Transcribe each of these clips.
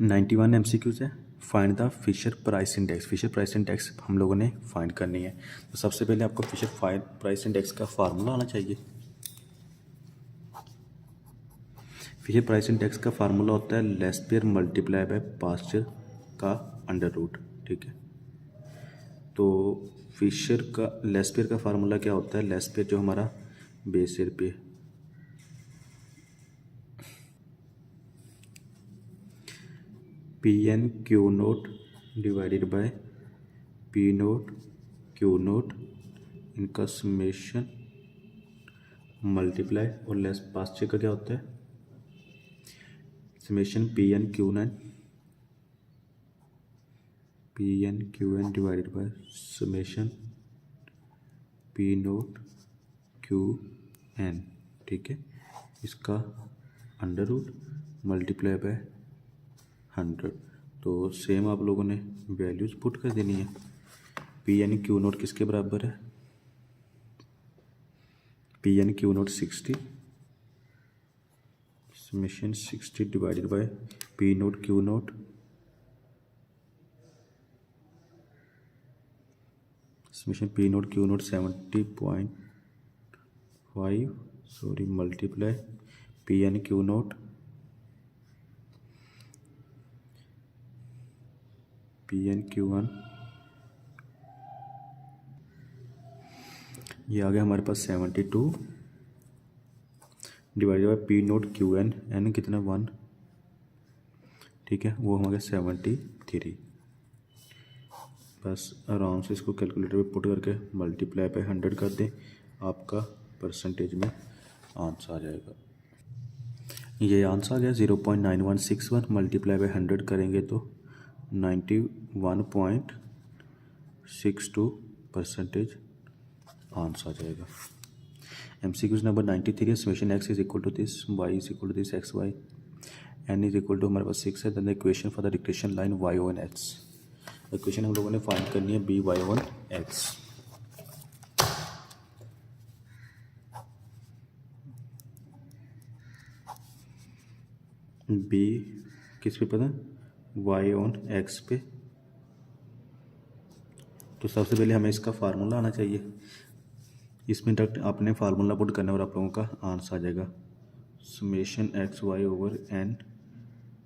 91 MCQs है। Find the Fisher price index. Fisher price index हम लोगों ने फाइंड करनी है। तो सबसे पहले आपको फिशर प्राइस इंडेक्स का फार्मूला आना चाहिए। फिशर प्राइस इंडेक्स का फार्मूला होता है लेस्पियर मल्टीप्लाई बाय पास्चर का अंडर रूट। ठीक है, तो फिशर का लेस्पियर का फार्मूला क्या होता है? लेस्पियर जो हमारा बेस ईयर पे PN/Q0 डिवाइडेड बाय P0/Q0 इनका समेशन मल्टीप्लाई और लेस पास्चर का क्या होता है? Summation PN/Q0 divided by summation P0/Qn। ठीक है, इसका अंडर रूट मल्टीप्लाई बाय 100। तो सेम आप लोगों ने वैल्यूज पुट कर देनी है। PN/Q0 किसके बराबर है? PN/Q0 60 summation 60 divided by P0/Q0 summation P0/Q0 70.5 sorry multiply PN/Q0 PN/Q1 ये आ गया हमारे पास 72 डिवाइडेड बाई P0/Qn। एन कितना 1, ठीक है, वो हो गया 73। बस आराम से इसको कैलकुलेटर पे पुट करके मल्टीप्लाई पे 100 कर दें, आपका परसेंटेज में आंसर आ जाएगा। ये आंसर आ गया 0.9161। मल्टीप्लाई बाय 100 करेंगे तो 91.62 परसेंटेज आंसर आ जाएगा। MCQs नंबर 93 है। Summation x is equal to this, y is equal to this, X Y, n is equal to हमारे पास 6 है। Then equation for the regression line y/x। Equation हम लोगों ने फाइंड करनी है by/x। b किस पे पता? y/x पे। तो सबसे पहले हमें इसका फार्मूला आना चाहिए। इसमें डायरेक्ट आपने फार्मूला पुट करना और आप लोगों का आंसर आ जाएगा। Summation x/y/n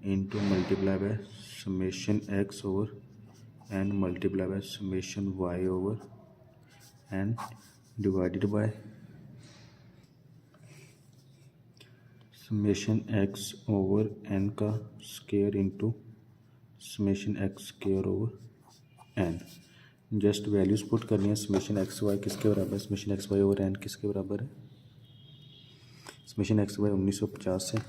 into multiply by summation x/n multiply by summation y/n divided by summation x/n का square into summation x²/n। Just values put करनी है। समेशन XY किसके बराबर है? समेशन XY/n किसके बराबर है? समेशन XY 1950 है,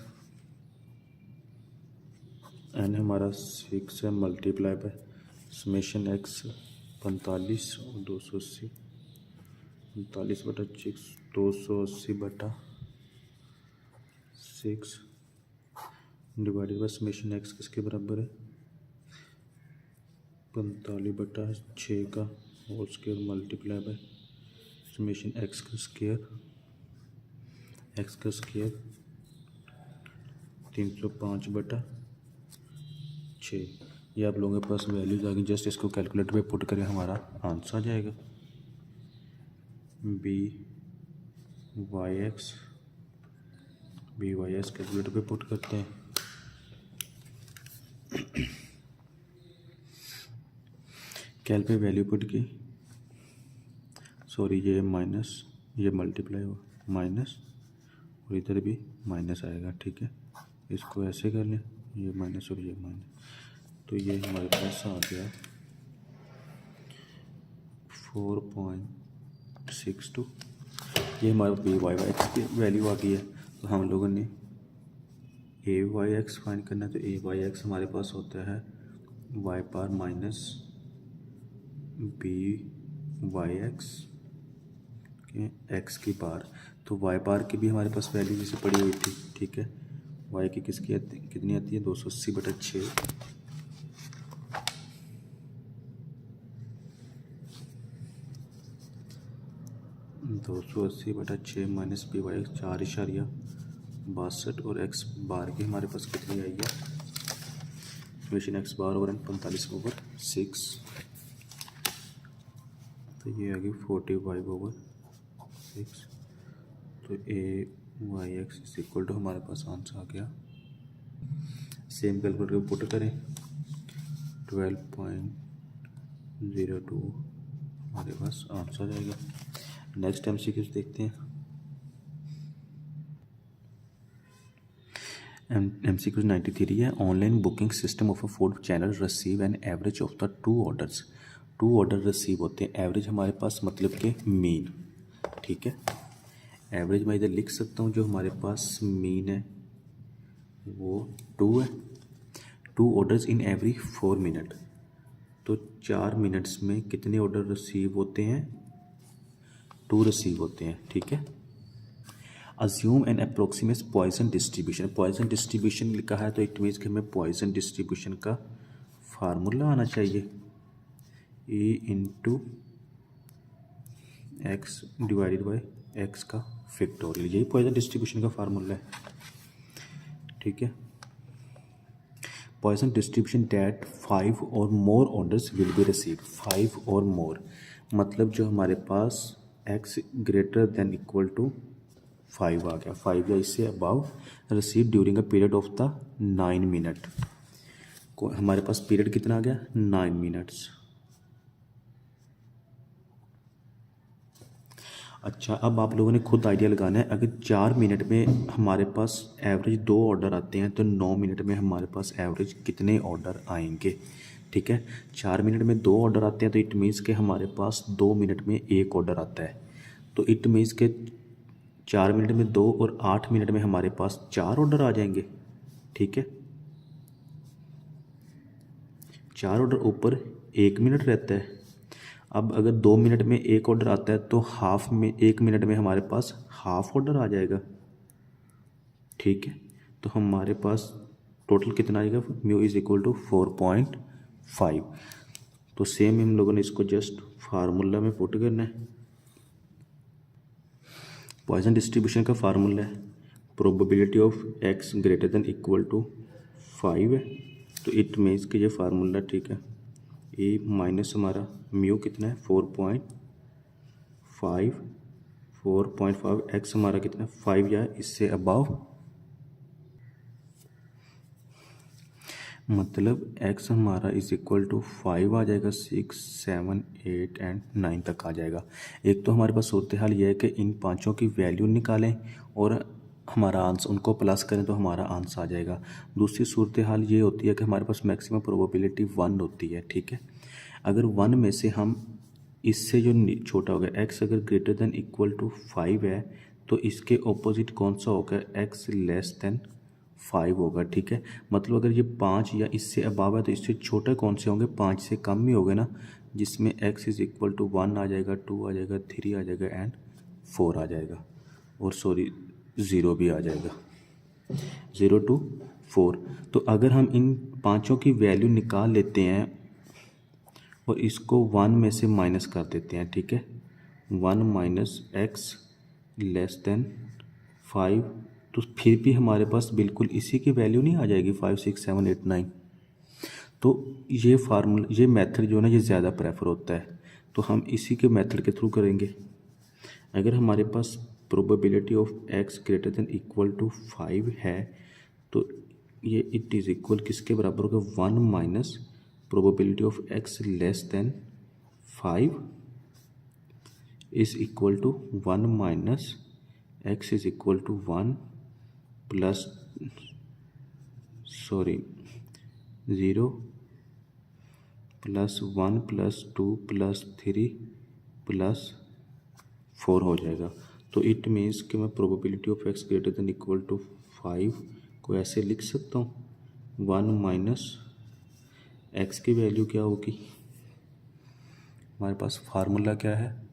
n हमारा 6 है, मल्टीप्लाई बाय समेशन x 45 और 280, 45/6 280/6 डिवाइडेड बाय समेशन x किसके बराबर है? 45/6 का whole square multiply by summation x का स्क्वायर 305/6। ये आप लोगों के पास वैल्यूज आ गई। जस्ट इसको कैलकुलेटर पे पुट करें, हमारा आंसर आ जाएगा। by/x कैलकुलेटर पे पुट करते हैं। कैल पे वैल्यू पुट की, सॉरी ये माइनस, ये मल्टीप्लाई हुआ माइनस और इधर भी माइनस आएगा। ठीक है, इसको ऐसे कर लें, ये माइनस और ये माइनस, तो ये हमारे पास आ गया 4.62। ये हमारे by/x की वैल्यू आ गई है। तो हम लोगों ने a/x फाइंड करना है। तो a/x हमारे पास होता है y power minus b/x x की पावर। तो y पावर की भी हमारे पास वैल्यू जैसे पड़ी हुई थी। ठीक है, y की कितनी आती है? 280/6। 280/6 माइनस b/x 4.62 और x बार की हमारे पास कितनी आई है? Summation X bar over N 45/6, तो ये आ गई 45/6। तो A Y X is equal to हमारे पास आंसर आ गया। सेम कैलकुलेटर को पुट करें 12.02 हमारे पास आंसर आ जाएगा। नेक्स्ट MCQ देखते हैं। MCQ 93 है। Online booking system of a food channel receive an average of the 2 orders. 2 order receive होते हैं। एवरेज हमारे पास मतलब के मीन, ठीक है। एवरेज मैं इधर लिख सकता हूँ, जो हमारे पास मीन है वो 2 है। 2 ऑर्डर्स इन एवरी 4 मिनट, तो 4 मिनट्स में कितने ऑर्डर रिसीव होते हैं? 2 रिसीव होते हैं, ठीक है। Assume N approximate Poisson distribution. Poisson distribution लिखा है तो इट मीन्स कि हमें पॉइजन डिस्ट्रीब्यूशन का फार्मूला आना चाहिए। E into x divided by x का फैक्टोरियल, यही पॉइजन डिस्ट्रीब्यूशन का फार्मूला है, ठीक है। पॉइजन डिस्ट्रीब्यूशन डैट 5 और more orders will be received. 5 और मोर मतलब जो हमारे पास x greater than equal to 5 आ गया, 5 या इससे above receive during a period of the 9 minute. को हमारे पास पीरियड कितना आ गया? 9 मिनट्स। अच्छा, अब आप लोगों ने खुद आइडिया लगाना है। अगर 4 मिनट में हमारे पास एवरेज 2 ऑर्डर आते हैं तो 9 मिनट में हमारे पास एवरेज कितने ऑर्डर आएंगे, ठीक है। 4 मिनट में 2 ऑर्डर आते हैं तो इट मीन्स के हमारे पास 2 मिनट में 1 ऑर्डर आता है, तो इट मीन्स के 4 मिनट में 2 और 8 मिनट में हमारे पास 4 ऑर्डर आ जाएंगे, ठीक है। 4 ऑर्डर ऊपर 1 मिनट रहता है। अब अगर 2 मिनट में 1 ऑर्डर आता है तो हाफ में 1 मिनट में हमारे पास हाफ ऑर्डर आ जाएगा, ठीक है। तो हमारे पास टोटल कितना आएगा? Mu is equal to 4.5। तो सेम हम लोगों ने इसको जस्ट फार्मूला में पुट करना है। पॉइजन डिस्ट्रीब्यूशन का फार्मूला है probability of x greater than equal to 5 है, तो इट मीन्स कि ये फार्मूला, ठीक है। ए माइनस हमारा म्यू कितना है? 4.5 एक्स हमारा कितना है? 5 या इससे अबाव, मतलब एक्स हमारा इज इक्वल टू 5 आ जाएगा, 6, 7, 8 एंड 9 तक आ जाएगा। एक तो हमारे पास सूरत हाल ये है कि इन पांचों की वैल्यू निकालें और हमारा आंसर उनको प्लस करें तो हमारा आंसर आ जाएगा। दूसरी सूरत हाल ये होती है कि हमारे पास मैक्सिमम प्रोबेबिलिटी 1 होती है, ठीक है। अगर 1 में से हम इससे जो छोटा होगा एक्स अगर ग्रेटर देन इक्वल टू 5 है तो इसके ऑपोजिट कौन सा होगा? एक्स लेस देन 5 होगा, ठीक है। मतलब अगर ये 5 या इससे अबाव है तो इससे छोटे कौन से होंगे? 5 से कम ही होंगे ना, जिसमें एक्स इज इक्वल टू 1 आ जाएगा, 2 आ जाएगा, 3 आ जाएगा एंड 4 आ जाएगा, और सॉरी 0 भी आ जाएगा, 0 to 4। तो अगर हम इन पाँचों की वैल्यू निकाल लेते हैं और इसको 1 में से माइनस कर देते हैं, ठीक है। 1 माइनस एक्स लेस देन 5, तो फिर भी हमारे पास बिल्कुल इसी की वैल्यू नहीं आ जाएगी, 5, 6, 7, 8, 9। तो ये फार्मूला, ये मेथड जो है ना, ये ज़्यादा प्रेफर होता है, तो हम इसी के मेथड के थ्रू करेंगे। अगर हमारे पास probability of x greater than equal to 5 है तो ये इट इज़ इक्वल किसके बराबर होगा? 1 minus probability of x less than 5 is equal to 1 minus x is equal to 1 plus 0 plus 1 plus 2 plus 3 plus 4 हो जाएगा। तो इट मीन्स कि मैं probability of x greater than equal to 5 को ऐसे लिख सकता हूँ, 1 माइनस एक्स की वैल्यू क्या होगी? हमारे पास फार्मूला क्या है?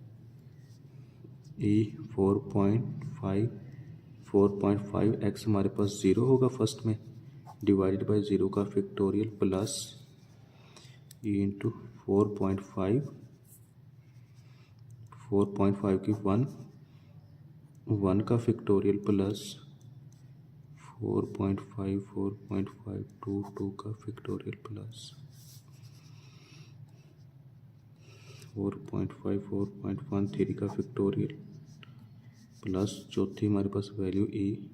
ई 4.5 एक्स हमारे पास 0 होगा फर्स्ट में, डिवाइडेड बाय 0 का फैक्टोरियल प्लस ई इंटू 4.5 की 1 का फैक्टोरियल प्लस 4.5 4.5 2 का फैक्टोरियल प्लस 4.5 4.1 3 का फैक्टोरियल प्लस चौथी हमारे पास वैल्यू ई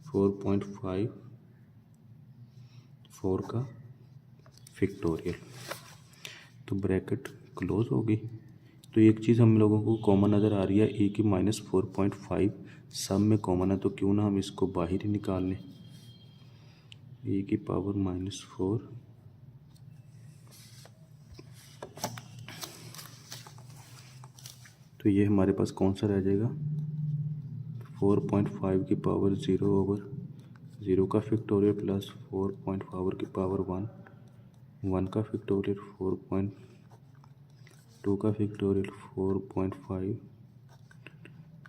4.5 4 का फैक्टोरियल। तो ब्रैकेट क्लोज होगी। तो एक चीज़ हम लोगों को कॉमन नज़र आ रही है, ए की -4.5 सब में कॉमन है, तो क्यों ना हम इसको बाहर ही निकाल लें। ए की पावर -4 तो ये हमारे पास कौन सा रह जाएगा, 4.5 की पावर 0/0 का फैक्टोरियल प्लस 4.5 की पावर 1 का फैक्टोरियल 4.2 का फैक्टोरियल 4.5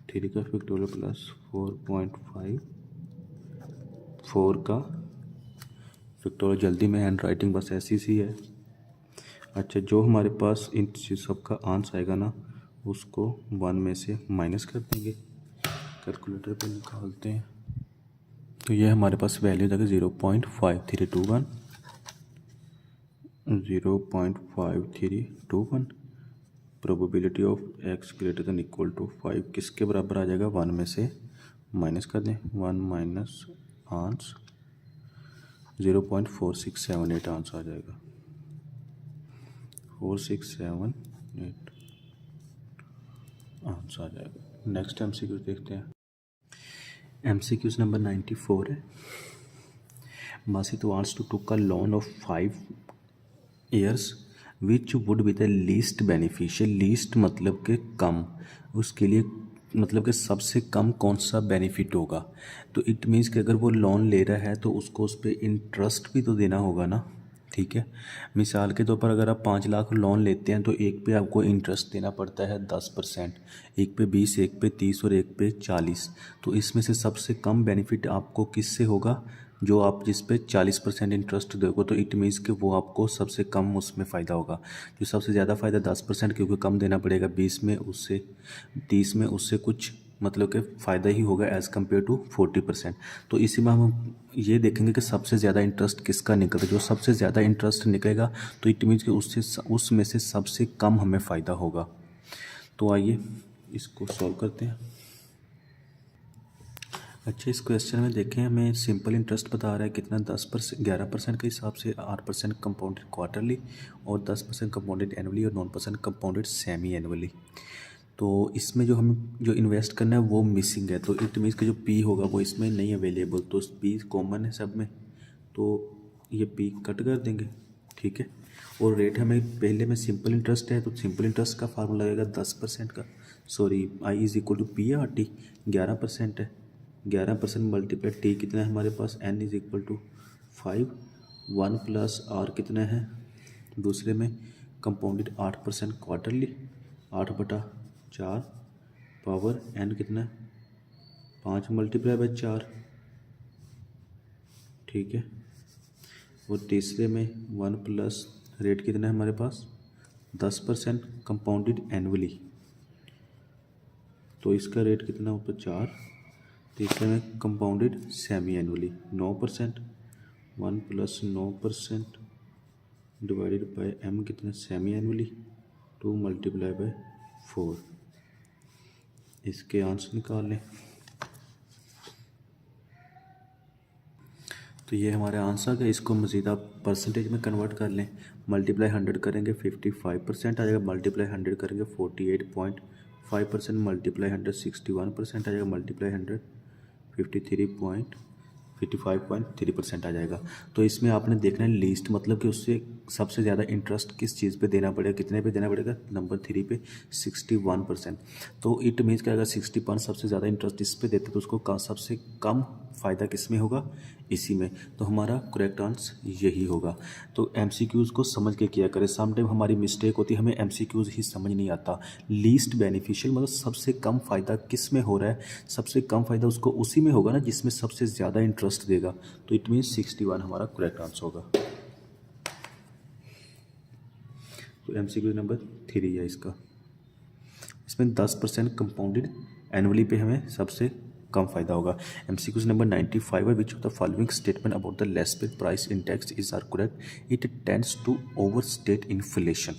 3 का फैक्टोरियल प्लस 4.5 4 का फैक्टोरियल। जल्दी में हैंड राइटिंग बस ऐसी सी है। अच्छा, जो हमारे पास इन सब का आंसर आएगा ना, उसको 1 में से माइनस कर देंगे, कैलकुलेटर पे निकालते हैं। तो ये हमारे पास वैल्यू देगा 0.5321 0.5321। Probability of x greater than equal to 5 किसके बराबर आ जाएगा, 1 में से माइनस कर दें, 1 माइनस आंसर 0.4678 आंसर आ जाएगा, 4678 आंसर आ जाएगा। नेक्स्ट एमसीक्यू देखते हैं। एमसीक्यूज नंबर 94 है। मासित wants to took a loan of 5 years which would be the least beneficial. Least मतलब कि कम, उसके लिए मतलब कि सबसे कम कौन सा बेनिफिट होगा। तो इट मीन्स कि अगर वो लोन ले रहा है तो उसको उस पर इंटरेस्ट भी तो देना होगा ना, ठीक है। मिसाल के तौर पर अगर आप 5 लाख लोन लेते हैं तो एक पे आपको इंटरेस्ट देना पड़ता है 10%, एक पे 20, एक पे 30 और एक पे 40। तो इसमें से सबसे कम बेनिफिट आपको किससे होगा, जो आप जिस पे 40% इंटरेस्ट दोगे, तो इट मीन्स कि वो आपको सबसे कम उसमें फ़ायदा होगा। जो सबसे ज़्यादा फ़ायदा 10% क्योंकि कम देना पड़ेगा 20 में, उससे 30 में उससे कुछ मतलब कि फ़ायदा ही होगा एज़ कम्पेयर टू 40%। तो इसी में हम ये देखेंगे कि सबसे ज़्यादा इंटरेस्ट किसका निकलता है। जो सबसे ज़्यादा इंटरेस्ट निकलेगा तो इट मीन्स कि उसमें से सबसे कम हमें फ़ायदा होगा। तो आइए इसको सॉल्व करते हैं। अच्छा, इस क्वेश्चन में देखें, हमें सिंपल इंटरेस्ट बता रहा है कितना, 10% 11% के हिसाब से, 8% कंपाउंडेड क्वार्टरली और 10% कंपाउंडेड एनुअली और 9% कंपाउंडेड सेमी एनुअली। तो इसमें जो हम जो इन्वेस्ट करना है वो मिसिंग है, तो इट मीन्स कि जो पी होगा वो इसमें नहीं अवेलेबल, तो पी कॉमन है सब में, तो ये पी कट कर देंगे, ठीक है। और रेट हमें पहले में सिंपल इंटरेस्ट है, तो सिंपल इंटरेस्ट का फार्मूला लगेगा 10% का, sorry I is equal to P R T, 11% है, 11% मल्टीप्लाई टी कितना है हमारे पास, N is equal to 5, 1 plus R कितना है दूसरे में, कंपाउंडेड 8% क्वार्टरली, 8/4 पावर एन कितना है 5 मल्टीप्लाई बाय 4, ठीक है। और तीसरे में 1 प्लस रेट कितना है हमारे पास 10% कंपाउंडेड एनुअली, तो इसका रेट कितना होता है 4। तीसरे में compounded semi annually 9%, 1 plus 9% divided by m कितना सेमी एनुअली 2 मल्टीप्लाई बाय 4। इसके आंसर निकाल लें। तो ये हमारे आंसर का, इसको मज़ीद आप परसेंटेज में कन्वर्ट कर लें। मल्टीप्लाई 100 करेंगे 55% आ जाएगा, मल्टीप्लाई 100 करेंगे 48.5%, मल्टीप्लाई 100 61% आ जाएगा, मल्टीप्लाई 100 55.3% आ जाएगा। तो इसमें आपने देखना है लीस्ट मतलब कि उससे सबसे ज़्यादा इंटरेस्ट किस चीज़ पे देना पड़ेगा, कितने पे देना पड़ेगा, नंबर 3 पे 61%। तो इट मीन्स कि अगर 60% सबसे ज़्यादा इंटरेस्ट इस पे देते तो उसको सबसे कम फ़ायदा किस में होगा, इसी में। तो हमारा करेक्ट आंसर यही होगा। तो एमसीक्यूज़ को समझ के किया करें। सम टाइम हमारी मिस्टेक होती है, हमें एमसीक्यूज़ ही समझ नहीं आता। लीस्ट बेनिफिशियल मतलब सबसे कम फ़ायदा किस में हो रहा है, सबसे कम फ़ायदा उसको उसी में होगा ना जिसमें सबसे ज़्यादा इंटरेस्ट देगा। तो इट मीन्स 61 हमारा करेक्ट आंसर होगा। तो एमसीक्यू नंबर 3 है इसका। इसमें 10% कंपाउंडेड एनुअली पे हमें सबसे कम फ़ायदा होगा। MCQ नंबर 95 है, which of the following statement about the Laspeyres price index is are correct, it tends to overstate inflation.